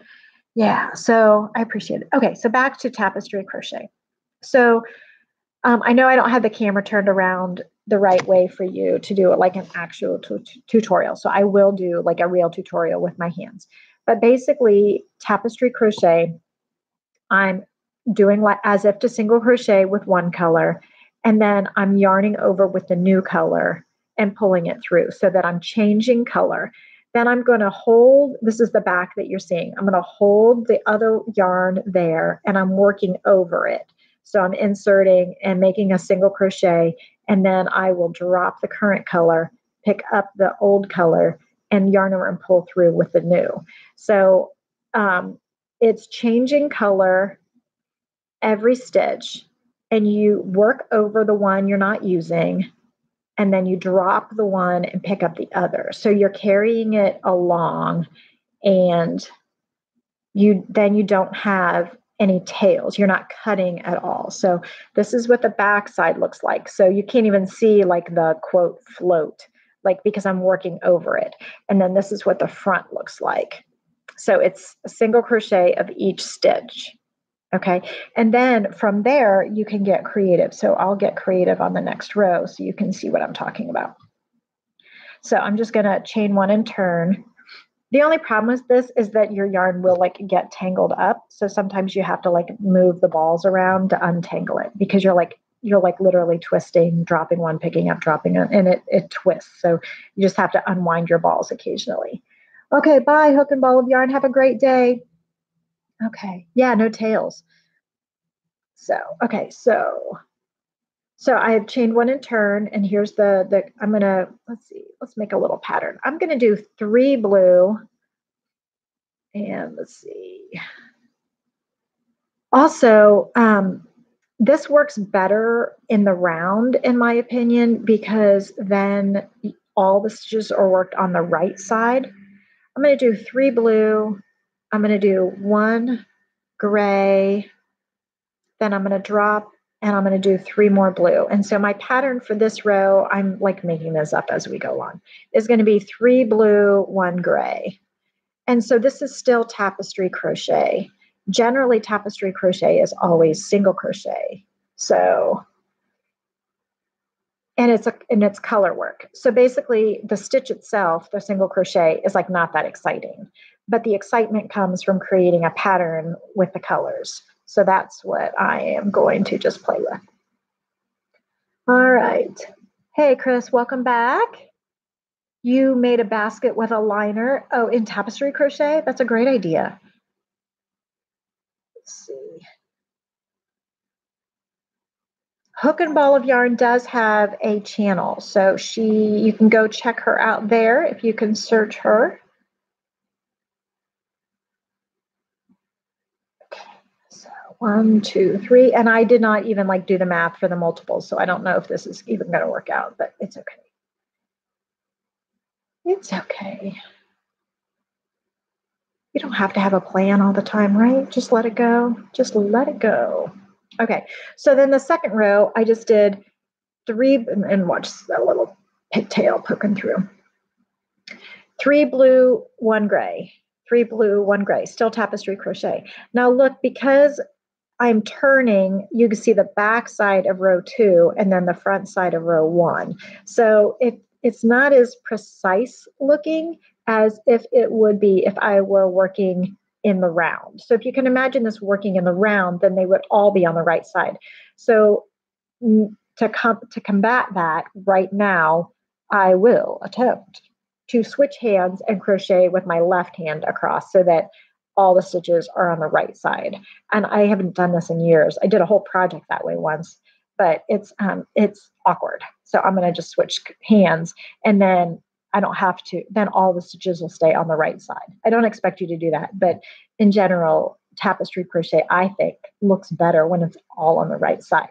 Yeah, so I appreciate it. Okay, so back to tapestry crochet. So I know I don't have the camera turned around the right way for you to do it like an actual tutorial. So I will do like a real tutorial with my hands. But basically, tapestry crochet, I'm doing like as if to single crochet with one color, and then I'm yarning over with the new color and pulling it through so that I'm changing color. Then I'm going to hold, this is the back that you're seeing. I'm going to hold the other yarn there and I'm working over it. So I'm inserting and making a single crochet, and then I will drop the current color, pick up the old color, and yarn over and pull through with the new. So it's changing color every stitch, and you work over the one you're not using, and then you drop the one and pick up the other. So you're carrying it along, and you don't have any tails. You're not cutting at all. So this is what the back side looks like. So you can't even see like the quote float, like because I'm working over it. And then this is what the front looks like. So it's a single crochet of each stitch. Okay. And then from there, you can get creative. So I'll get creative on the next row so you can see what I'm talking about. So I'm just going to chain one and turn. The only problem with this is that your yarn will like get tangled up. So sometimes you have to like move the balls around to untangle it because you're like literally twisting, dropping one, picking up, dropping it, and it twists. So you just have to unwind your balls occasionally. Okay, bye, hook and ball of yarn. Have a great day. Okay. Yeah, no tails. So, okay, so I have chained one and turn, and here's I'm gonna, let's make a little pattern. I'm gonna do 3 blue, and let's see. Also, this works better in the round, in my opinion, because then all the stitches are worked on the right side. I'm gonna do 3 blue, I'm gonna do 1 gray, then I'm gonna drop, and I'm going to do 3 more blue. And so my pattern for this row, I'm like making this up as we go along, is going to be 3 blue, 1 gray. And so this is still tapestry crochet. Generally, tapestry crochet is always single crochet. So, and it's color work. So basically the stitch itself, the single crochet, is like not that exciting, but the excitement comes from creating a pattern with the colors. So that's what I am going to just play with. All right. Hey, Chris, welcome back. You made a basket with a liner. Oh, in tapestry crochet? That's a great idea. Let's see. Hook and Ball of Yarn does have a channel, so you can go check her out there if you can search her. Okay, so 1, 2, 3, and I did not even like do the math for the multiples, so I don't know if this is even going to work out, but it's okay. It's okay. You don't have to have a plan all the time, right? Just let it go. Just let it go. Okay, so then the second row, I just did 3, and watch that little pigtail poking through. 3 blue, 1 gray, 3 blue, 1 gray, still tapestry crochet. Now look, because I'm turning, you can see the back side of row 2 and then the front side of row 1. So it's not as precise looking as if it would be if I were working in the round. So if you can imagine this working in the round, then they would all be on the right side. So to combat that right now, I will attempt to switch hands and crochet with my left hand across so that all the stitches are on the right side. And I haven't done this in years. I did a whole project that way once, but it's awkward. So I'm going to just switch hands, and then I don't have to, then all the stitches will stay on the right side. I don't expect you to do that, but in general, tapestry crochet, I think, looks better when it's all on the right side.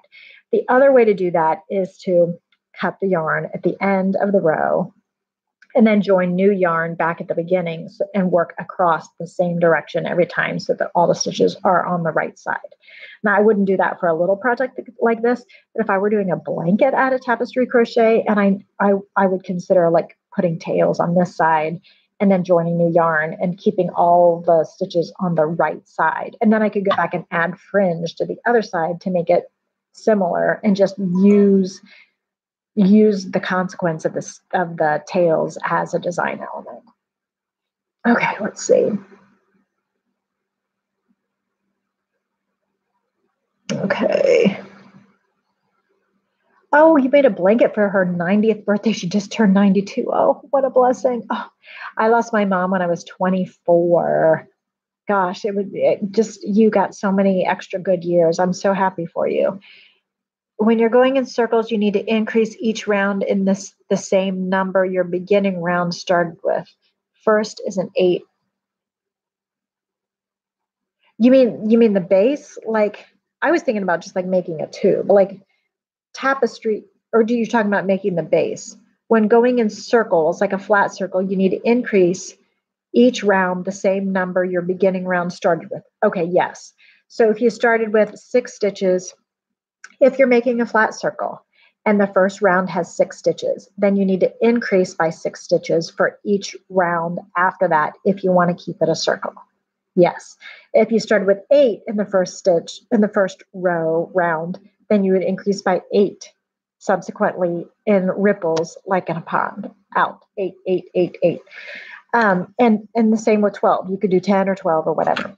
The other way to do that is to cut the yarn at the end of the row and then join new yarn back at the beginning and work across the same direction every time so that all the stitches are on the right side. Now, I wouldn't do that for a little project like this, but if I were doing a blanket out of tapestry crochet, and I would consider like putting tails on this side and then joining new yarn and keeping all the stitches on the right side. And then I could go back and add fringe to the other side to make it similar and just use the consequence of the tails as a design element. Okay, let's see. Okay. Oh, you made a blanket for her 90th birthday. She just turned 92. Oh, what a blessing. Oh, I lost my mom when I was 24. Gosh, you got so many extra good years. I'm so happy for you. When you're going in circles, you need to increase each round in the same number your beginning round started with. First is an 8. You mean the base? Like, I was thinking about just like making a tube, like tapestry, or do you talking about making the base? When going in circles, like a flat circle, you need to increase each round the same number your beginning round started with. Okay, yes. So if you started with 6 stitches, if you're making a flat circle and the first round has 6 stitches, then you need to increase by 6 stitches for each round after that if you want to keep it a circle. Yes. If you started with 8 in the first row round, then you would increase by 8 subsequently in ripples like in a pond. Out 8, 8, 8, 8. And the same with 12. You could do 10 or 12 or whatever.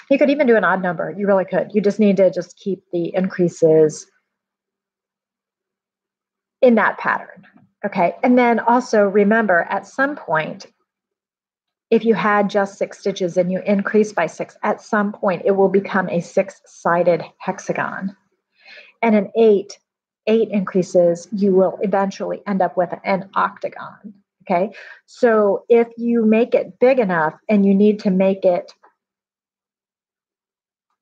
You could even do an odd number. You really could. You just need to just keep the increases in that pattern. Okay. And then also remember, at some point, if you had just 6 stitches and you increase by 6, at some point it will become a 6-sided hexagon. And an 8 increases, you will eventually end up with an octagon. Okay. So if you make it big enough and you need to make it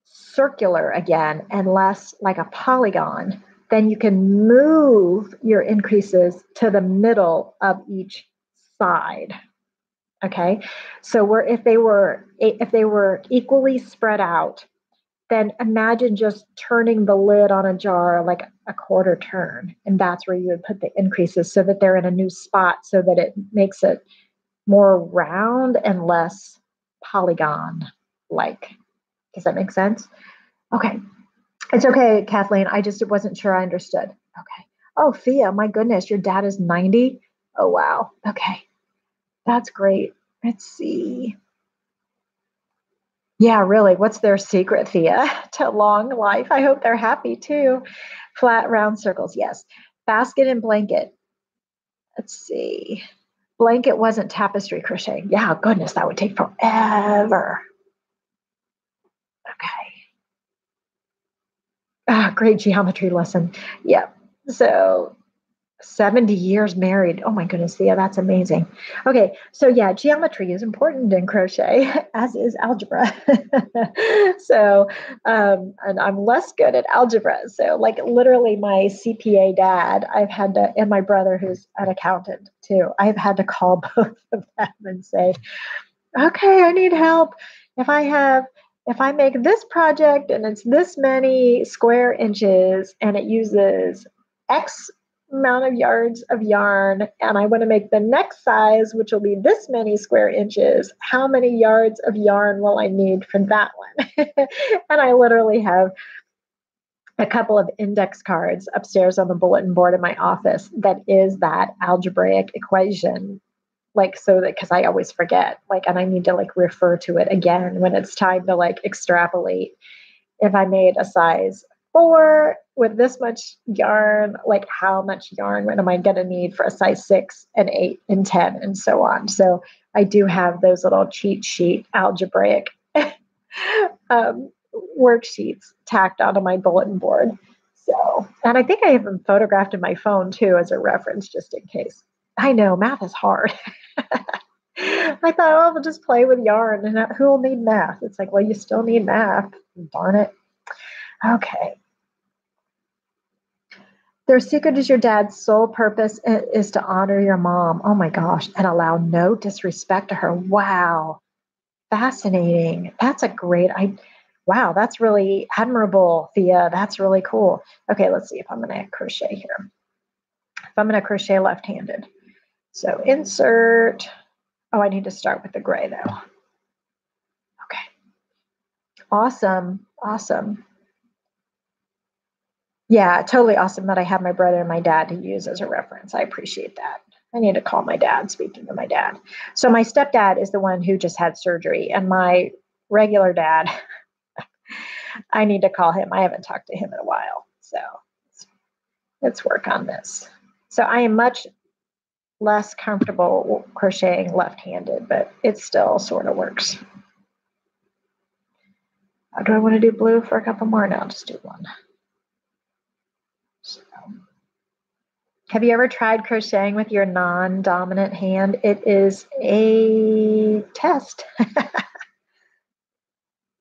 circular again and less like a polygon, then you can move your increases to the middle of each side. Okay, so if they were equally spread out, then imagine just turning the lid on a jar like a quarter turn, and that's where you would put the increases so that they're in a new spot, so that it makes it more round and less polygon like. Does that make sense? Okay. It's okay, Kathleen. I just wasn't sure I understood. Okay. Oh, Thea, my goodness, your dad is 90? Oh, wow. Okay. That's great. Let's see. Yeah, really. What's their secret, Thea, to long life? I hope they're happy too. Flat, round circles. Yes. Basket and blanket. Let's see. Blanket wasn't tapestry crochet. Yeah, goodness, that would take forever. Okay. great geometry lesson. Yeah. So 70 years married. Oh my goodness, Thea, that's amazing. Okay, so yeah, geometry is important in crochet, as is algebra. So, and I'm less good at algebra. So, like literally, my CPA dad, I've had to, and my brother, who's an accountant too, I've had to call both of them and say, okay, I need help. If I have, if I make this project and it's this many square inches and it uses X amount of yards of yarn, and I want to make the next size, which will be this many square inches, how many yards of yarn will I need for that one? And I literally have a couple of index cards upstairs on the bulletin board in my office that is that algebraic equation, like, so that, because I always forget, like, and I need to like refer to it again when it's time to like extrapolate. If I made a size 4 with this much yarn, like how much yarn am I going to need for a size 6 and 8 and 10 and so on. So I do have those little cheat sheet algebraic um, worksheets tacked onto my bulletin board. So, and I think I have them photographed in my phone too as a reference, just in case. I know math is hard. I thought, oh, we'll just play with yarn, and who will need math? It's like, well, you still need math. Darn it. Okay. Their secret is your dad's sole purpose is to honor your mom. Oh my gosh. And allow no disrespect to her. Wow. Fascinating. That's a great, wow, that's really admirable, Thea. That's really cool. Okay, let's see if I'm going to crochet here. If I'm going to crochet left-handed. So insert. Oh, I need to start with the gray though. Okay. Awesome. Awesome. Yeah, totally awesome that I have my brother and my dad to use as a reference. I appreciate that. I need to call my dad, speaking of my dad. So my stepdad is the one who just had surgery, and my regular dad, I need to call him. I haven't talked to him in a while. So let's work on this. So I am much less comfortable crocheting left-handed, but it still sort of works. Do I want to do blue for a couple more? No, I'll just do one. So, have you ever tried crocheting with your non-dominant hand? It is a test.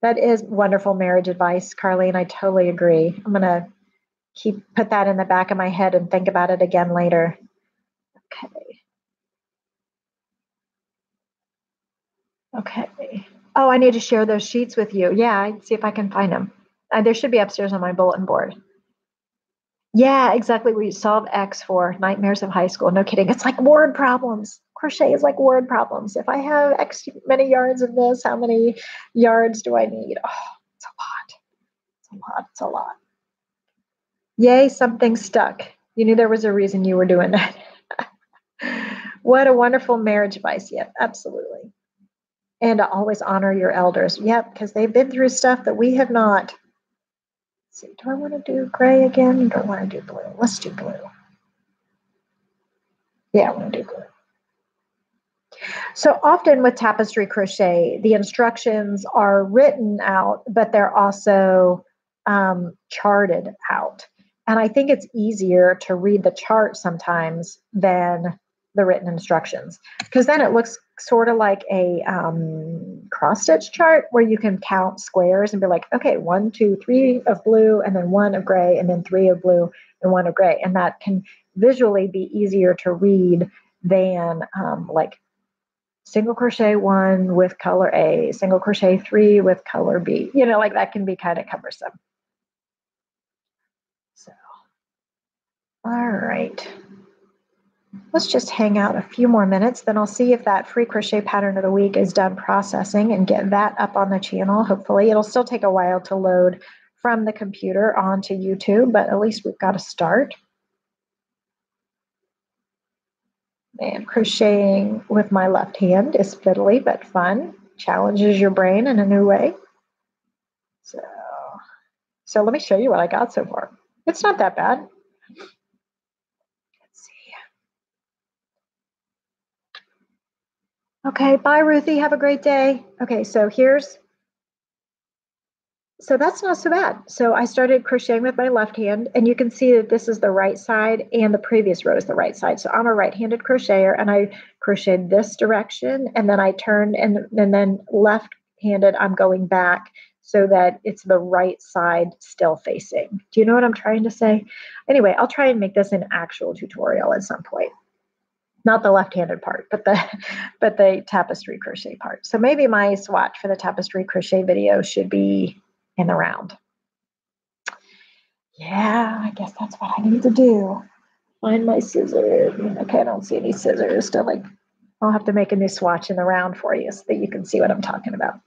That is wonderful marriage advice, Carlene. I totally agree. I'm going to put that in the back of my head and think about it again later. Okay. Okay. Oh, I need to share those sheets with you. Yeah, I'd see if I can find them. There should be upstairs on my bulletin board. Yeah, exactly. We solve X for Nightmares of High School. No kidding. It's like word problems. Crochet is like word problems. If I have X many yards of this, how many yards do I need? Oh, it's a lot. It's a lot. It's a lot. Yay, something stuck. You knew there was a reason you were doing that. What a wonderful marriage advice. Yep, absolutely. And to always honor your elders. Yep, because they've been through stuff that we have not. Let's see, do I want to do gray again? Or do I want to do blue? Let's do blue. Yeah, I want to do blue. So often with tapestry crochet, the instructions are written out, but they're also charted out. And I think it's easier to read the chart sometimes than the written instructions, because then it looks sort of like a cross stitch chart where you can count squares and be like, okay, 1, 2, 3 of blue, and then 1 of gray, and then 3 of blue and 1 of gray. And that can visually be easier to read than like single crochet 1 with color A, single crochet 3 with color B. You know, like that can be kind of cumbersome. So, all right. Let's just hang out a few more minutes. Then I'll see if that free crochet pattern of the week is done processing and get that up on the channel. Hopefully, it'll still take a while to load from the computer onto YouTube, but at least we've got a start. And crocheting with my left hand is fiddly but fun. Challenges your brain in a new way. So let me show you what I got so far. It's not that bad. Let's see. Okay, bye, Ruthie. Have a great day. Okay, so here's So that's not so bad. So I started crocheting with my left hand, and you can see that this is the right side and the previous row is the right side. So I'm a right-handed crocheter, and I crocheted this direction, and then I turned, and then left-handed, I'm going back so that it's the right side still facing. Do you know what I'm trying to say? Anyway, I'll try and make this an actual tutorial at some point. Not the left-handed part, but the tapestry crochet part. So maybe my swatch for the tapestry crochet video should be in the round. Yeah, I guess that's what I need to do. Find my scissors. Okay, I don't see any scissors. So like, I'll have to make a new swatch in the round for you so that you can see what I'm talking about.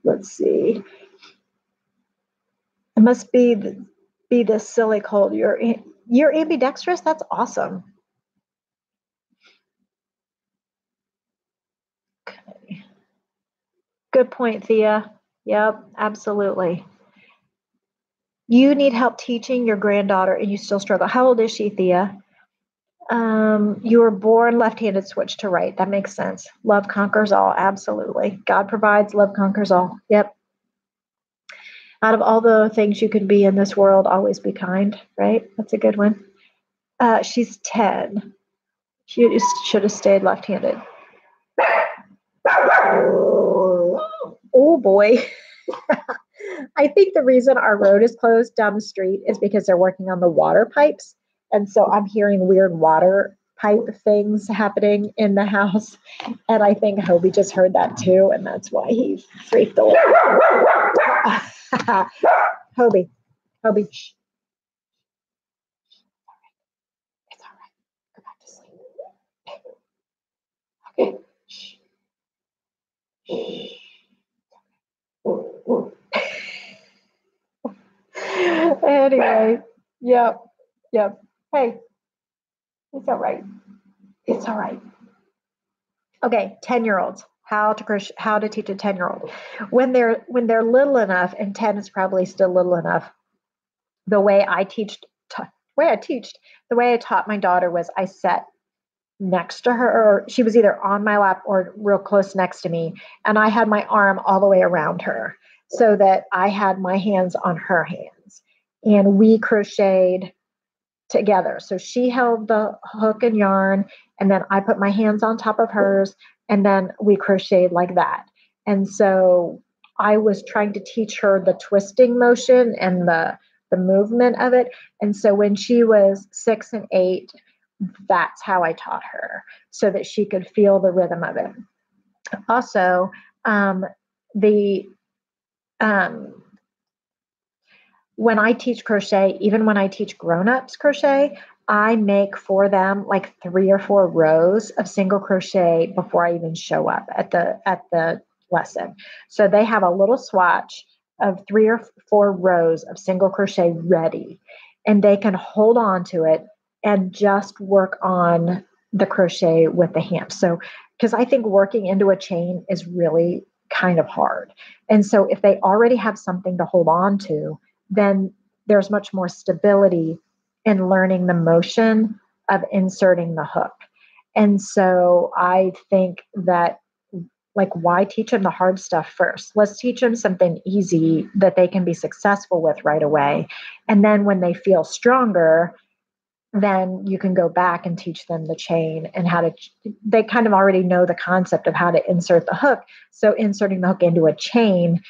Let's see. It must be this silly cold. You're ambidextrous? That's awesome. Okay. Good point, Thea. Yep, absolutely. You need help teaching your granddaughter and you still struggle. How old is she, Thea? You were born left-handed, switch to right. That makes sense. Love conquers all. Absolutely. God provides, love conquers all. Yep. Out of all the things you can be in this world, always be kind, right? That's a good one. She's 10. She should have stayed left-handed. Oh boy. I think the reason our road is closed down the street is because they're working on the water pipes. And so I'm hearing weird water pipe things happening in the house. And I think Hobie just heard that too. And that's why he freaked away. Hobie, shh. It's all right. Go back to sleep. Okay. Shh. Anyway, yep. Hey, it's all right. It's all right. Okay, 10-year-olds. How to teach a 10-year-old. When they're little enough, and 10 is probably still little enough, the way I taught my daughter was I sat next to her, or she was either on my lap or real close next to me, and I had my arm all the way around her so that I had my hands on her hands, and we crocheted together. So she held the hook and yarn, and then I put my hands on top of hers, and then we crocheted like that. And so I was trying to teach her the twisting motion and the movement of it. And so when she was 6 and 8, that's how I taught her so that she could feel the rhythm of it. Also, the when I teach crochet, even when I teach grown-ups crochet, I make for them like 3 or 4 rows of single crochet before I even show up at the lesson. So they have a little swatch of 3 or 4 rows of single crochet ready, and they can hold on to it and just work on the crochet with the hand. So, because I think working into a chain is really kind of hard. And so if they already have something to hold on to, then there's much more stability in learning the motion of inserting the hook. And so I think that, like, why teach them the hard stuff first? Let's teach them something easy that they can be successful with right away. And then when they feel stronger, then you can go back and teach them the chain and how to, they kind of already know the concept of how to insert the hook. So inserting the hook into a chain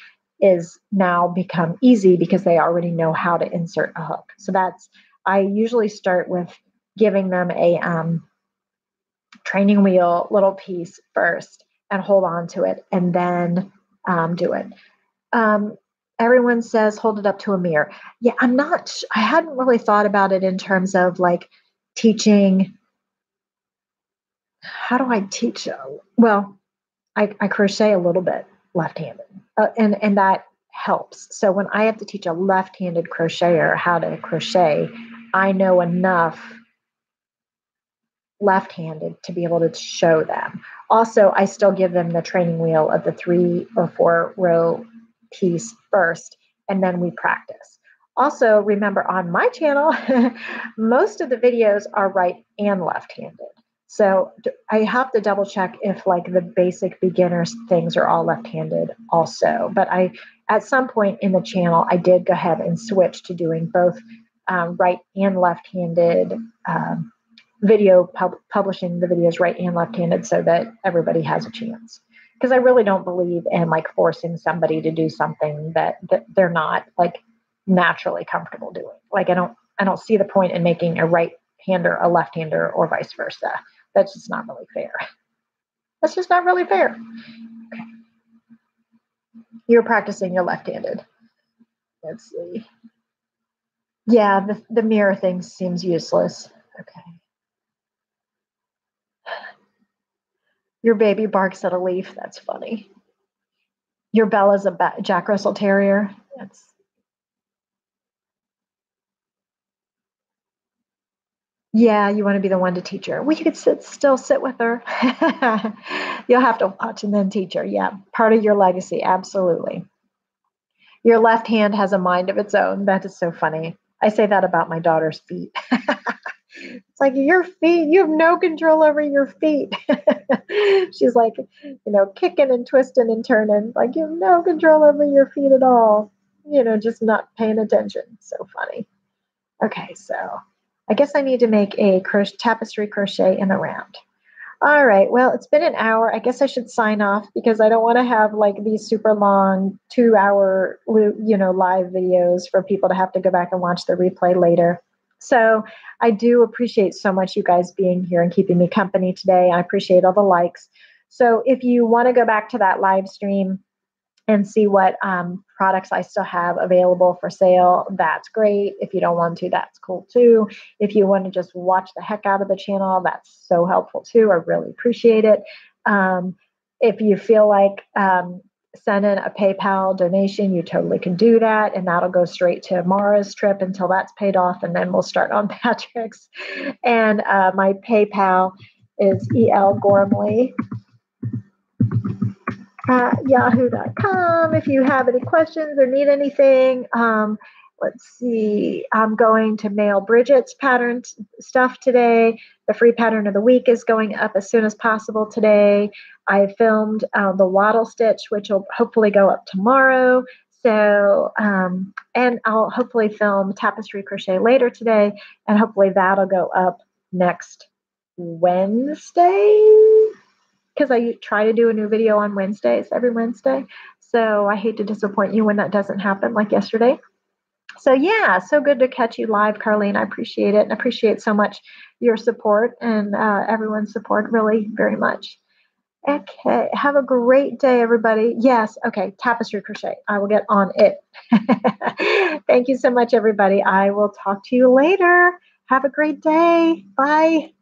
is now become easy because they already know how to insert a hook. So I usually start with giving them a training wheel little piece first and hold on to it and then do it. Everyone says hold it up to a mirror. Yeah, I hadn't really thought about it in terms of like teaching. How do I teach? Well, I crochet a little bit left-handed, and that helps. So when I have to teach a left-handed crocheter how to crochet, I know enough left-handed to be able to show them. Also, I still give them the training wheel of the 3 or 4 row piece first, and then we practice. Also, remember on my channel, most of the videos are right and left-handed. So I have to double check if like the basic beginners things are all left-handed also. But at some point in the channel, I did go ahead and switch to doing both right and left-handed publishing the videos right and left-handed so that everybody has a chance. Because I really don't believe in like forcing somebody to do something that they're not like naturally comfortable doing. Like I don't see the point in making a right-hander a left-hander or vice versa. That's just not really fair. That's just not really fair. Okay. You're practicing your left-handed. Let's see. Yeah, the mirror thing seems useless. Okay. Your baby barks at a leaf. That's funny. Your Bella's a Jack Russell Terrier. That's Yeah, you want to be the one to teach her. Well, you could still sit with her. You'll have to watch and then teach her. Yeah, part of your legacy. Absolutely. Your left hand has a mind of its own. That is so funny. I say that about my daughter's feet. It's like your feet, you have no control over your feet. She's like, kicking and twisting and turning. Like you have no control over your feet at all. Just not paying attention. So funny. Okay, so I guess I need to make a tapestry crochet in the round. All right, well, it's been an hour. I guess I should sign off because I don't want to have like these super long 2-hour, live videos for people to have to go back and watch the replay later. So I do appreciate so much you guys being here and keeping me company today. I appreciate all the likes. So if you want to go back to that live stream and see what products I still have available for sale, that's great. If you don't want to, that's cool too. If you want to just watch the heck out of the channel, that's so helpful too. I really appreciate it. If you feel like sending a PayPal donation, you totally can do that. And that'll go straight to Mara's trip until that's paid off. And then we'll start on Patrick's. And my PayPal is elgormley yahoo.com. If you have any questions or need anything, let's see. I'm going to mail Bridget's pattern stuff today. The free pattern of the week is going up as soon as possible today. I filmed the wattle stitch, which will hopefully go up tomorrow. So, and I'll hopefully film tapestry crochet later today, and hopefully that'll go up next Wednesday, because I try to do a new video on Wednesdays, every Wednesday. So I hate to disappoint you when that doesn't happen like yesterday. So yeah, so good to catch you live, Carlene. I appreciate it, and appreciate so much your support and everyone's support, really, very much. Okay, have a great day, everybody. Yes, okay, tapestry crochet. I will get on it. Thank you so much, everybody. I will talk to you later. Have a great day. Bye.